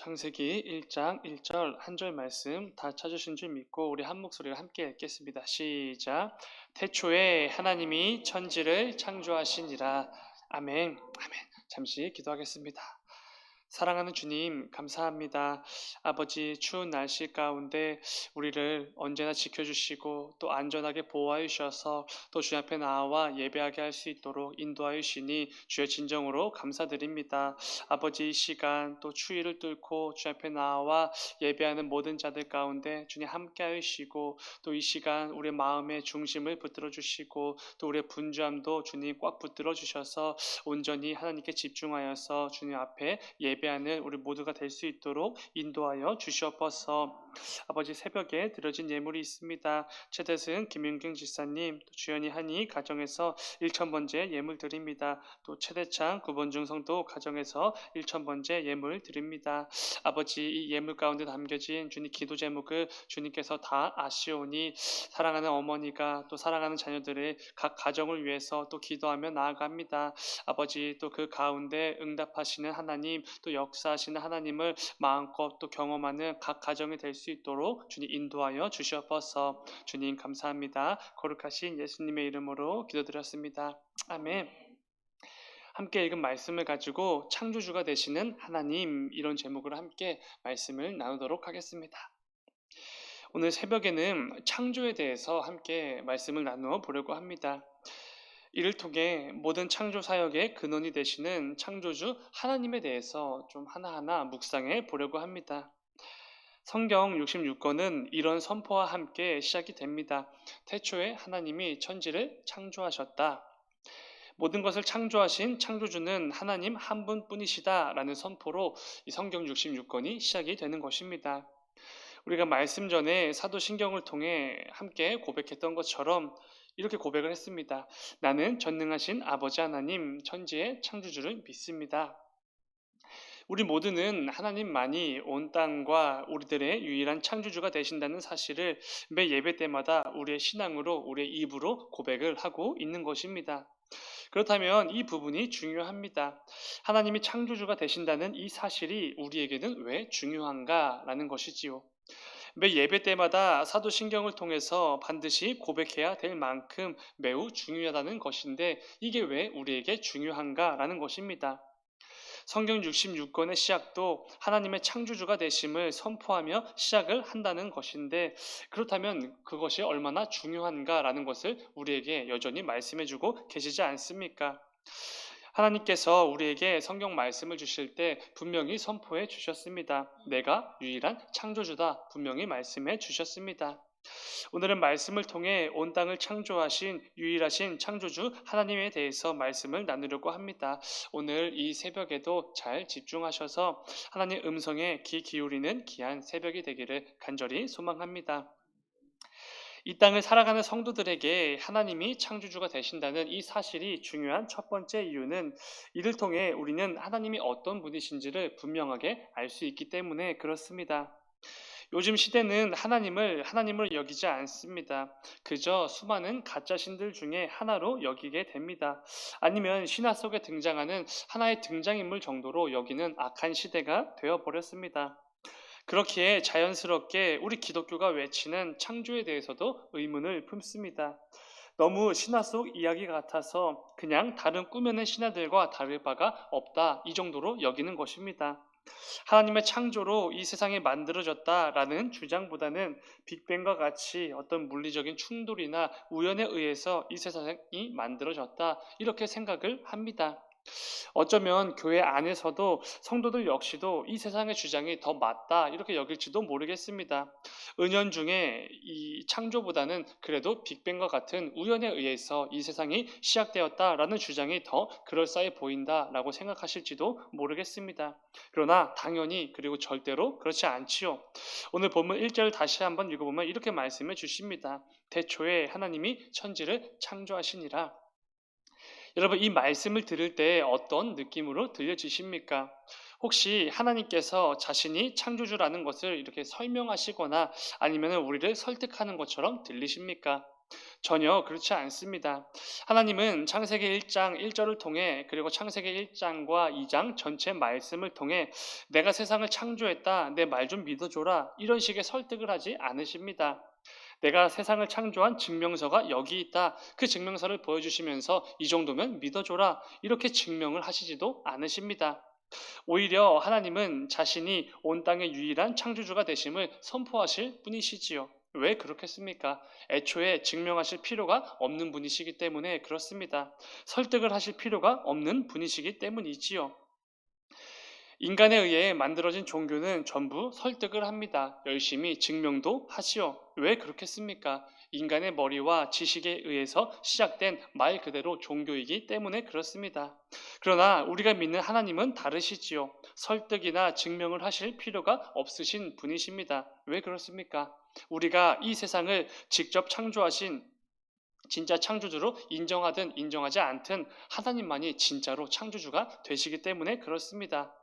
창세기 1장 1절 한 절 말씀 다 찾으신 줄 믿고 우리 한 목소리를 함께 읽겠습니다. 시작. 태초에 하나님이 천지를 창조하시니라. 아멘. 아멘. 잠시 기도하겠습니다. 사랑하는 주님, 감사합니다. 아버지, 추운 날씨 가운데 우리를 언제나 지켜주시고 또 안전하게 보호하여 주셔서 또 주님 앞에 나와 예배하게 할 수 있도록 인도하여 주시니 주의 진정으로 감사드립니다. 아버지, 이 시간 또 추위를 뚫고 주님 앞에 나와 예배하는 모든 자들 가운데 주님 함께하여 주시고 또 이 시간 우리의 마음의 중심을 붙들어 주시고 또 우리의 분주함도 주님 꽉 붙들어 주셔서 온전히 하나님께 집중하여서 주님 앞에 예배하는 우리 모두가 될 수 있도록 인도하여 주시옵소서. 아버지, 새벽에 드려진 예물이 있습니다. 최대승 김윤경 지사님, 또 주연이 한이 가정에서 1,000번째 예물 드립니다. 또 최대창 9번중 성도 가정에서 1,000번째 예물 드립니다. 아버지, 이 예물 가운데 담겨진 주님 기도 제목을 주님께서 다 아시오니 사랑하는 어머니가 또 사랑하는 자녀들의 각 가정을 위해서 또 기도하며 나아갑니다. 아버지, 또 그 가운데 응답하시는 하나님, 또 역사하시는 하나님을 마음껏 또 경험하는 각 가정이 될 수 있도록 주님 인도하여 주시옵소서. 주님 감사합니다. 거룩하신 예수님의 이름으로 기도드렸습니다. 아멘. 함께 읽은 말씀을 가지고 창조주가 되시는 하나님, 이런 제목으로 함께 말씀을 나누도록 하겠습니다. 오늘 새벽에는 창조에 대해서 함께 말씀을 나누어 보려고 합니다. 이를 통해 모든 창조 사역의 근원이 되시는 창조주 하나님에 대해서 좀 하나하나 묵상해 보려고 합니다. 성경 66권은 이런 선포와 함께 시작이 됩니다. 태초에 하나님이 천지를 창조하셨다. 모든 것을 창조하신 창조주는 하나님 한 분뿐이시다라는 선포로 이 성경 66권이 시작이 되는 것입니다. 우리가 말씀 전에 사도신경을 통해 함께 고백했던 것처럼 이렇게 고백을 했습니다. 나는 전능하신 아버지 하나님 천지의 창조주를 믿습니다. 우리 모두는 하나님만이 온 땅과 우리들의 유일한 창조주가 되신다는 사실을 매 예배 때마다 우리의 신앙으로, 우리의 입으로 고백을 하고 있는 것입니다. 그렇다면 이 부분이 중요합니다. 하나님이 창조주가 되신다는 이 사실이 우리에게는 왜 중요한가라는 것이지요. 매 예배 때마다 사도신경을 통해서 반드시 고백해야 될 만큼 매우 중요하다는 것인데 이게 왜 우리에게 중요한가라는 것입니다. 성경 66권의 시작도 하나님의 창조주가 되심을 선포하며 시작을 한다는 것인데 그렇다면 그것이 얼마나 중요한가라는 것을 우리에게 여전히 말씀해주고 계시지 않습니까? 하나님께서 우리에게 성경 말씀을 주실 때 분명히 선포해 주셨습니다. 내가 유일한 창조주다. 분명히 말씀해 주셨습니다. 오늘은 말씀을 통해 온 땅을 창조하신 유일하신 창조주 하나님에 대해서 말씀을 나누려고 합니다. 오늘 이 새벽에도 잘 집중하셔서 하나님 음성에 귀 기울이는 귀한 새벽이 되기를 간절히 소망합니다. 이 땅을 살아가는 성도들에게 하나님이 창조주가 되신다는 이 사실이 중요한 첫 번째 이유는 이를 통해 우리는 하나님이 어떤 분이신지를 분명하게 알 수 있기 때문에 그렇습니다. 요즘 시대는 하나님을 여기지 않습니다. 그저 수많은 가짜 신들 중에 하나로 여기게 됩니다. 아니면 신화 속에 등장하는 하나의 등장인물 정도로 여기는 악한 시대가 되어버렸습니다. 그렇기에 자연스럽게 우리 기독교가 외치는 창조에 대해서도 의문을 품습니다. 너무 신화 속 이야기 같아서 그냥 다른 꾸며낸 신화들과 다를 바가 없다, 이 정도로 여기는 것입니다. 하나님의 창조로 이 세상이 만들어졌다라는 주장보다는 빅뱅과 같이 어떤 물리적인 충돌이나 우연에 의해서 이 세상이 만들어졌다, 이렇게 생각을 합니다. 어쩌면 교회 안에서도 성도들 역시도 이 세상의 주장이 더 맞다, 이렇게 여길지도 모르겠습니다. 은연중에 이 창조보다는 그래도 빅뱅과 같은 우연에 의해서 이 세상이 시작되었다라는 주장이 더 그럴싸해 보인다라고 생각하실지도 모르겠습니다. 그러나 당연히 그리고 절대로 그렇지 않지요. 오늘 본문 1절 다시 한번 읽어보면 이렇게 말씀해 주십니다. 태초에 하나님이 천지를 창조하시니라. 여러분, 이 말씀을 들을 때 어떤 느낌으로 들려지십니까? 혹시 하나님께서 자신이 창조주라는 것을 이렇게 설명하시거나 아니면 우리를 설득하는 것처럼 들리십니까? 전혀 그렇지 않습니다. 하나님은 창세기 1장 1절을 통해 그리고 창세기 1장과 2장 전체 말씀을 통해 내가 세상을 창조했다. 내 말 좀 믿어줘라. 이런 식의 설득을 하지 않으십니다. 내가 세상을 창조한 증명서가 여기 있다. 그 증명서를 보여주시면서 이 정도면 믿어줘라. 이렇게 증명을 하시지도 않으십니다. 오히려 하나님은 자신이 온 땅의 유일한 창조주가 되심을 선포하실 분이시지요. 왜 그렇겠습니까? 애초에 증명하실 필요가 없는 분이시기 때문에 그렇습니다. 설득을 하실 필요가 없는 분이시기 때문이지요. 인간에 의해 만들어진 종교는 전부 설득을 합니다. 열심히 증명도 하지요. 왜 그렇겠습니까? 인간의 머리와 지식에 의해서 시작된 말 그대로 종교이기 때문에 그렇습니다. 그러나 우리가 믿는 하나님은 다르시지요. 설득이나 증명을 하실 필요가 없으신 분이십니다. 왜 그렇습니까? 우리가 이 세상을 직접 창조하신 진짜 창조주로 인정하든 인정하지 않든 하나님만이 진짜로 창조주가 되시기 때문에 그렇습니다.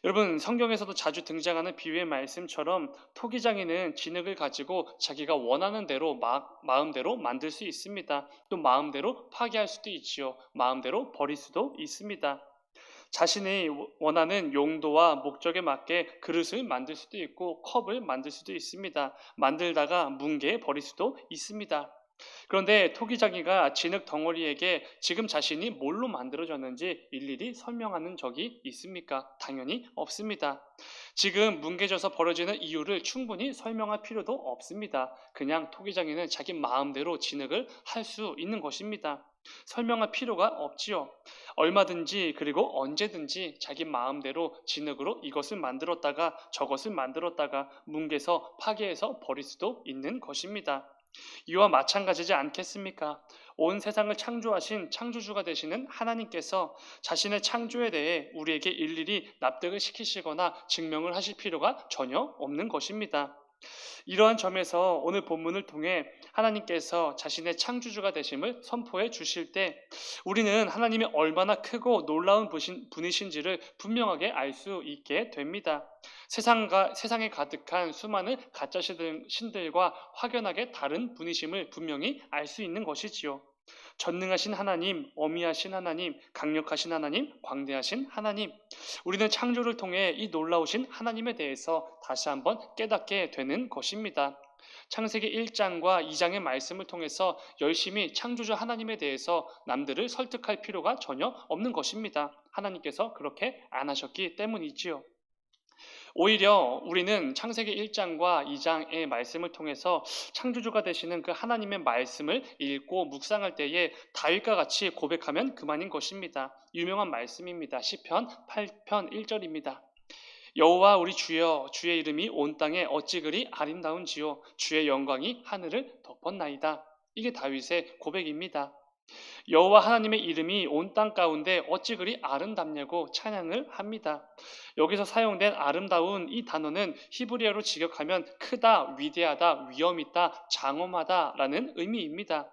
여러분, 성경에서도 자주 등장하는 비유의 말씀처럼 토기장이는 진흙을 가지고 자기가 원하는 대로 마음대로 만들 수 있습니다. 또 마음대로 파괴할 수도 있지요. 마음대로 버릴 수도 있습니다. 자신이 원하는 용도와 목적에 맞게 그릇을 만들 수도 있고 컵을 만들 수도 있습니다. 만들다가 뭉개 버릴 수도 있습니다. 그런데 토기장이가 진흙 덩어리에게 지금 자신이 뭘로 만들어졌는지 일일이 설명하는 적이 있습니까? 당연히 없습니다. 지금 뭉개져서 벌어지는 이유를 충분히 설명할 필요도 없습니다. 그냥 토기장이는 자기 마음대로 진흙을 할 수 있는 것입니다. 설명할 필요가 없지요. 얼마든지 그리고 언제든지 자기 마음대로 진흙으로 이것을 만들었다가 저것을 만들었다가 뭉개서 파괴해서 버릴 수도 있는 것입니다. 이와 마찬가지지 않겠습니까? 온 세상을 창조하신 창조주가 되시는 하나님께서 자신의 창조에 대해 우리에게 일일이 납득을 시키시거나 증명을 하실 필요가 전혀 없는 것입니다. 이러한 점에서 오늘 본문을 통해 하나님께서 자신의 창조주가 되심을 선포해 주실 때 우리는 하나님이 얼마나 크고 놀라운 분이신지를 분명하게 알 수 있게 됩니다. 세상에 가득한 수많은 가짜 신들과 확연하게 다른 분이심을 분명히 알 수 있는 것이지요. 전능하신 하나님, 어미하신 하나님, 강력하신 하나님, 광대하신 하나님. 우리는 창조를 통해 이 놀라우신 하나님에 대해서 다시 한번 깨닫게 되는 것입니다. 창세기 1장과 2장의 말씀을 통해서 열심히 창조주 하나님에 대해서 남들을 설득할 필요가 전혀 없는 것입니다. 하나님께서 그렇게 안 하셨기 때문이지요. 오히려 우리는 창세기 1장과 2장의 말씀을 통해서 창조주가 되시는 그 하나님의 말씀을 읽고 묵상할 때에 다윗과 같이 고백하면 그만인 것입니다. 유명한 말씀입니다. 시편 8편 1절입니다. 여호와 우리 주여, 주의 이름이 온 땅에 어찌 그리 아름다운지요, 주의 영광이 하늘을 덮었나이다. 이게 다윗의 고백입니다. 여호와 하나님의 이름이 온 땅 가운데 어찌 그리 아름답냐고 찬양을 합니다. 여기서 사용된 아름다운 이 단어는 히브리어로 직역하면 크다, 위대하다, 위엄 있다, 장엄하다라는 의미입니다.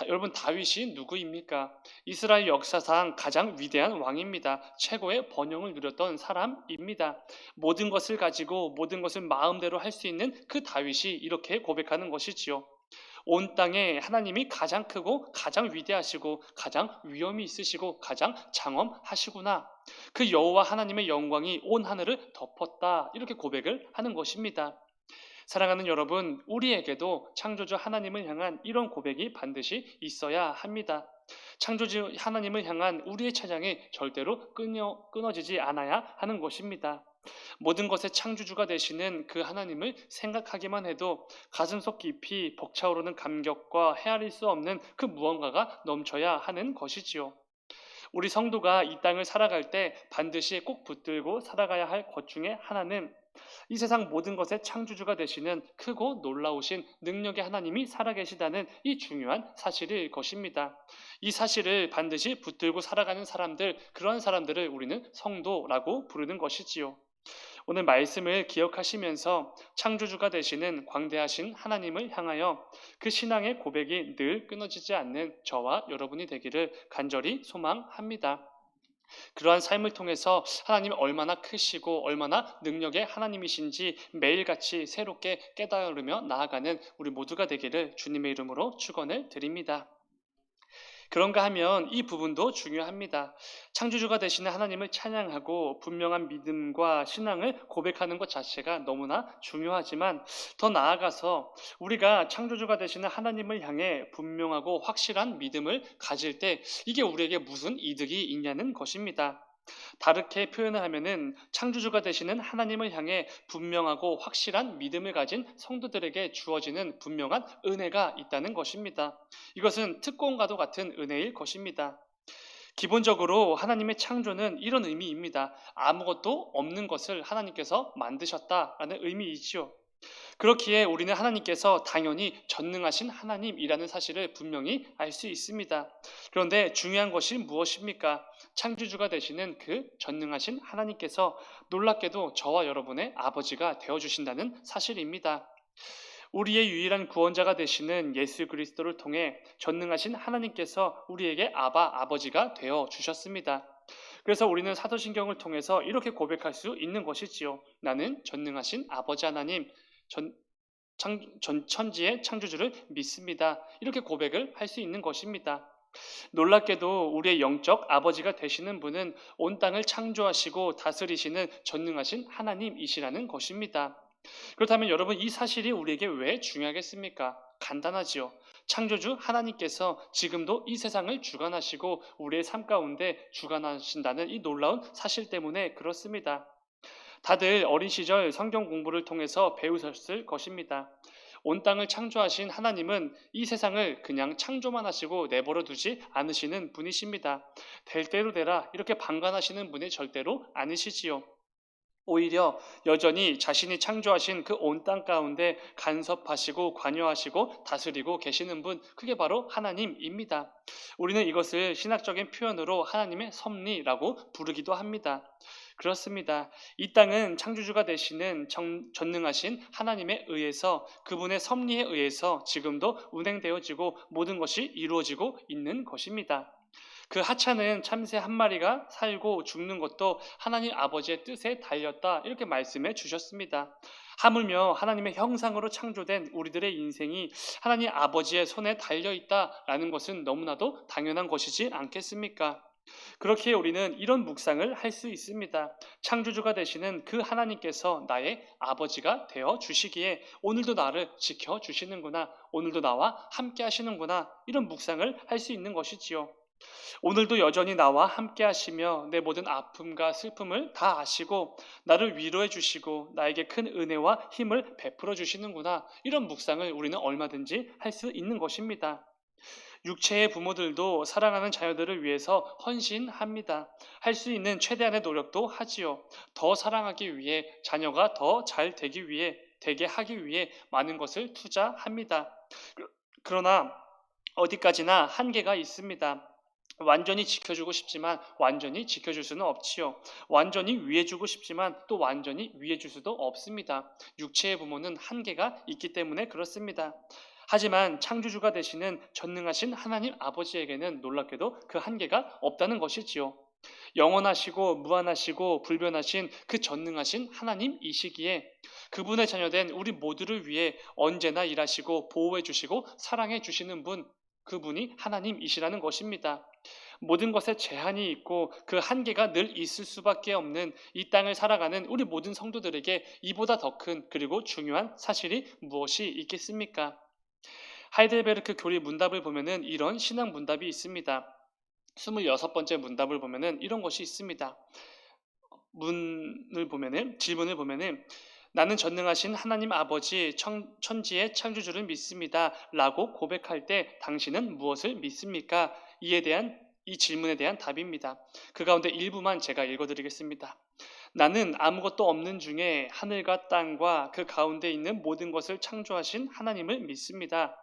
여러분, 다윗이 누구입니까? 이스라엘 역사상 가장 위대한 왕입니다. 최고의 번영을 누렸던 사람입니다. 모든 것을 가지고 모든 것을 마음대로 할 수 있는 그 다윗이 이렇게 고백하는 것이지요. 온 땅에 하나님이 가장 크고 가장 위대하시고 가장 위엄이 있으시고 가장 장엄하시구나. 그 여호와 하나님의 영광이 온 하늘을 덮었다. 이렇게 고백을 하는 것입니다. 사랑하는 여러분, 우리에게도 창조주 하나님을 향한 이런 고백이 반드시 있어야 합니다. 창조주 하나님을 향한 우리의 찬양이 절대로 끊어지지 않아야 하는 것입니다. 모든 것의 창조주가 되시는 그 하나님을 생각하기만 해도 가슴속 깊이 벅차오르는 감격과 헤아릴 수 없는 그 무언가가 넘쳐야 하는 것이지요. 우리 성도가 이 땅을 살아갈 때 반드시 꼭 붙들고 살아가야 할 것 중에 하나는 이 세상 모든 것의 창조주가 되시는 크고 놀라우신 능력의 하나님이 살아계시다는 이 중요한 사실일 것입니다. 이 사실을 반드시 붙들고 살아가는 사람들, 그런 사람들을 우리는 성도라고 부르는 것이지요. 오늘 말씀을 기억하시면서 창조주가 되시는 광대하신 하나님을 향하여 그 신앙의 고백이 늘 끊어지지 않는 저와 여러분이 되기를 간절히 소망합니다. 그러한 삶을 통해서 하나님이 얼마나 크시고 얼마나 능력의 하나님이신지 매일같이 새롭게 깨달으며 나아가는 우리 모두가 되기를 주님의 이름으로 축원을 드립니다. 그런가 하면 이 부분도 중요합니다. 창조주가 되시는 하나님을 찬양하고 분명한 믿음과 신앙을 고백하는 것 자체가 너무나 중요하지만 더 나아가서 우리가 창조주가 되시는 하나님을 향해 분명하고 확실한 믿음을 가질 때 이게 우리에게 무슨 이득이 있냐는 것입니다. 다르게 표현을 하면은 창조주가 되시는 하나님을 향해 분명하고 확실한 믿음을 가진 성도들에게 주어지는 분명한 은혜가 있다는 것입니다. 이것은 특권과도 같은 은혜일 것입니다. 기본적으로 하나님의 창조는 이런 의미입니다. 아무것도 없는 것을 하나님께서 만드셨다라는 의미이지요. 그렇기에 우리는 하나님께서 당연히 전능하신 하나님이라는 사실을 분명히 알 수 있습니다. 그런데 중요한 것이 무엇입니까? 창조주가 되시는 그 전능하신 하나님께서 놀랍게도 저와 여러분의 아버지가 되어주신다는 사실입니다. 우리의 유일한 구원자가 되시는 예수 그리스도를 통해 전능하신 하나님께서 우리에게 아버지가 되어 주셨습니다. 그래서 우리는 사도신경을 통해서 이렇게 고백할 수 있는 것이지요. 나는 전능하신 아버지 하나님, 전 천지의 창조주를 믿습니다. 이렇게 고백을 할 수 있는 것입니다. 놀랍게도 우리의 영적 아버지가 되시는 분은 온 땅을 창조하시고 다스리시는 전능하신 하나님이시라는 것입니다. 그렇다면 여러분, 이 사실이 우리에게 왜 중요하겠습니까? 간단하지요. 창조주 하나님께서 지금도 이 세상을 주관하시고 우리의 삶 가운데 주관하신다는 이 놀라운 사실 때문에 그렇습니다. 다들 어린 시절 성경 공부를 통해서 배우셨을 것입니다. 온 땅을 창조하신 하나님은 이 세상을 그냥 창조만 하시고 내버려 두지 않으시는 분이십니다. 될 대로 되라 이렇게 방관하시는 분이 절대로 아니시지요. 오히려 여전히 자신이 창조하신 그 온 땅 가운데 간섭하시고 관여하시고 다스리고 계시는 분, 그게 바로 하나님입니다. 우리는 이것을 신학적인 표현으로 하나님의 섭리라고 부르기도 합니다. 그렇습니다. 이 땅은 창조주가 되시는 전능하신 하나님에 의해서, 그분의 섭리에 의해서 지금도 운행되어지고 모든 것이 이루어지고 있는 것입니다. 그 하찮은 참새 한 마리가 살고 죽는 것도 하나님 아버지의 뜻에 달렸다, 이렇게 말씀해 주셨습니다. 하물며 하나님의 형상으로 창조된 우리들의 인생이 하나님 아버지의 손에 달려있다라는 것은 너무나도 당연한 것이지 않겠습니까? 그렇기에 우리는 이런 묵상을 할 수 있습니다. 창조주가 되시는 그 하나님께서 나의 아버지가 되어 주시기에 오늘도 나를 지켜주시는구나, 오늘도 나와 함께 하시는구나, 이런 묵상을 할 수 있는 것이지요. 오늘도 여전히 나와 함께 하시며 내 모든 아픔과 슬픔을 다 아시고 나를 위로해 주시고 나에게 큰 은혜와 힘을 베풀어 주시는구나, 이런 묵상을 우리는 얼마든지 할 수 있는 것입니다. 육체의 부모들도 사랑하는 자녀들을 위해서 헌신합니다. 할 수 있는 최대한의 노력도 하지요. 더 사랑하기 위해, 자녀가 더 잘 되게 하기 위해 많은 것을 투자합니다. 그러나 어디까지나 한계가 있습니다. 완전히 지켜주고 싶지만 완전히 지켜줄 수는 없지요. 완전히 위해주고 싶지만 또 완전히 위해줄 수도 없습니다. 육체의 부모는 한계가 있기 때문에 그렇습니다. 하지만 창조주가 되시는 전능하신 하나님 아버지에게는 놀랍게도 그 한계가 없다는 것이지요. 영원하시고 무한하시고 불변하신 그 전능하신 하나님이시기에 그분의 자녀된 우리 모두를 위해 언제나 일하시고 보호해 주시고 사랑해 주시는 분, 그분이 하나님이시라는 것입니다. 모든 것에 제한이 있고 그 한계가 늘 있을 수밖에 없는 이 땅을 살아가는 우리 모든 성도들에게 이보다 더 큰 그리고 중요한 사실이 무엇이 있겠습니까? 하이델베르크 교리 문답을 보면은 이런 신앙 문답이 있습니다. 26번째 문답을 보면은 이런 것이 있습니다. 질문을 보면은 나는 전능하신 하나님 아버지 천지의 창조주를 믿습니다 라고 고백할 때 당신은 무엇을 믿습니까? 이 질문에 대한 답입니다. 그 가운데 일부만 제가 읽어드리겠습니다. 나는 아무것도 없는 중에 하늘과 땅과 그 가운데 있는 모든 것을 창조하신 하나님을 믿습니다.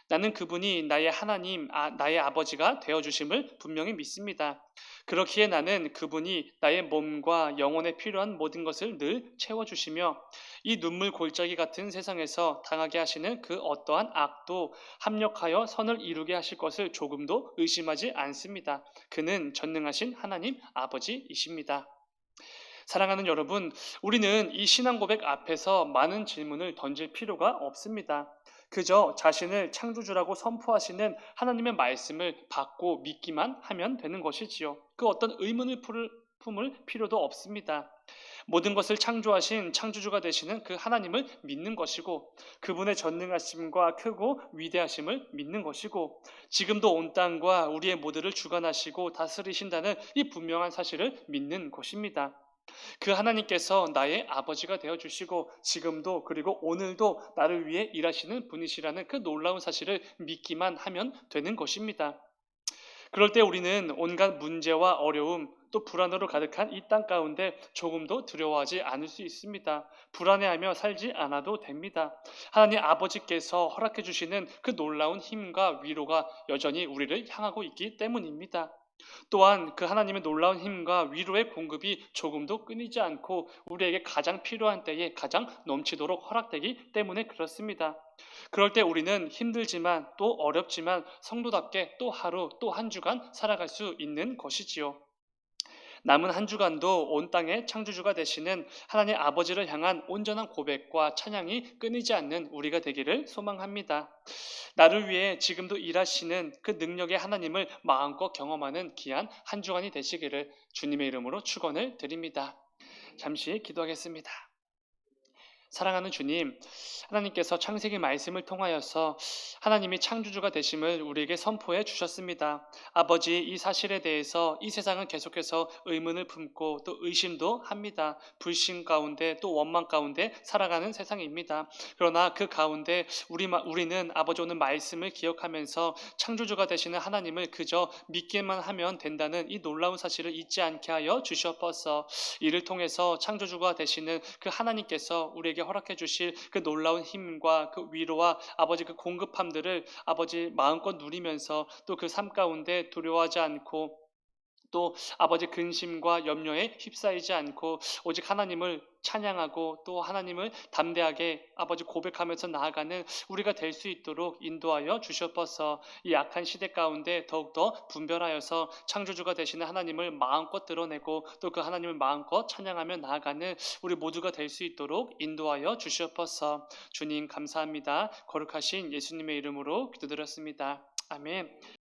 나는 그분이 나의 하나님, 나의 아버지가 되어주심을 분명히 믿습니다. 그렇기에 나는 그분이 나의 몸과 영혼에 필요한 모든 것을 늘 채워주시며 이 눈물 골짜기 같은 세상에서 당하게 하시는 그 어떠한 악도 합력하여 선을 이루게 하실 것을 조금도 의심하지 않습니다. 그는 전능하신 하나님 아버지이십니다. 사랑하는 여러분, 우리는 이 신앙 고백 앞에서 많은 질문을 던질 필요가 없습니다. 그저 자신을 창조주라고 선포하시는 하나님의 말씀을 받고 믿기만 하면 되는 것이지요. 그 어떤 의문을 품을 필요도 없습니다. 모든 것을 창조하신 창조주가 되시는 그 하나님을 믿는 것이고, 그분의 전능하심과 크고 위대하심을 믿는 것이고, 지금도 온 땅과 우리의 모두를 주관하시고 다스리신다는 이 분명한 사실을 믿는 것입니다. 그 하나님께서 나의 아버지가 되어 주시고 지금도 그리고 오늘도 나를 위해 일하시는 분이시라는 그 놀라운 사실을 믿기만 하면 되는 것입니다. 그럴 때 우리는 온갖 문제와 어려움 또 불안으로 가득한 이 땅 가운데 조금도 두려워하지 않을 수 있습니다. 불안해하며 살지 않아도 됩니다. 하나님 아버지께서 허락해 주시는 그 놀라운 힘과 위로가 여전히 우리를 향하고 있기 때문입니다. 또한 그 하나님의 놀라운 힘과 위로의 공급이 조금도 끊이지 않고 우리에게 가장 필요한 때에 가장 넘치도록 허락되기 때문에 그렇습니다. 그럴 때 우리는 힘들지만 또 어렵지만 성도답게 또 하루 또 한 주간 살아갈 수 있는 것이지요. 남은 한 주간도 온 땅의 창조주가 되시는 하나님 아버지를 향한 온전한 고백과 찬양이 끊이지 않는 우리가 되기를 소망합니다. 나를 위해 지금도 일하시는 그 능력의 하나님을 마음껏 경험하는 귀한 한 주간이 되시기를 주님의 이름으로 축원을 드립니다. 잠시 기도하겠습니다. 사랑하는 주님, 하나님께서 창세기 말씀을 통하여서 하나님이 창조주가 되심을 우리에게 선포해 주셨습니다. 아버지, 이 사실에 대해서 이 세상은 계속해서 의문을 품고 또 의심도 합니다. 불신 가운데 또 원망 가운데 살아가는 세상입니다. 그러나 그 가운데 우리는 아버지 오늘 말씀을 기억하면서 창조주가 되시는 하나님을 그저 믿기만 하면 된다는 이 놀라운 사실을 잊지 않게 하여 주시옵소서. 이를 통해서 창조주가 되시는 그 하나님께서 우리에게 허락해 주실 그 놀라운 힘과 그 위로와 아버지 그 공급함들을 아버지 마음껏 누리면서 또 그 삶 가운데 두려워하지 않고 또 아버지 근심과 염려에 휩싸이지 않고 오직 하나님을 찬양하고 또 하나님을 담대하게 아버지 고백하면서 나아가는 우리가 될 수 있도록 인도하여 주시옵소서. 이 약한 시대 가운데 더욱더 분별하여서 창조주가 되시는 하나님을 마음껏 드러내고 또 그 하나님을 마음껏 찬양하며 나아가는 우리 모두가 될 수 있도록 인도하여 주시옵소서. 주님 감사합니다. 거룩하신 예수님의 이름으로 기도드렸습니다. 아멘.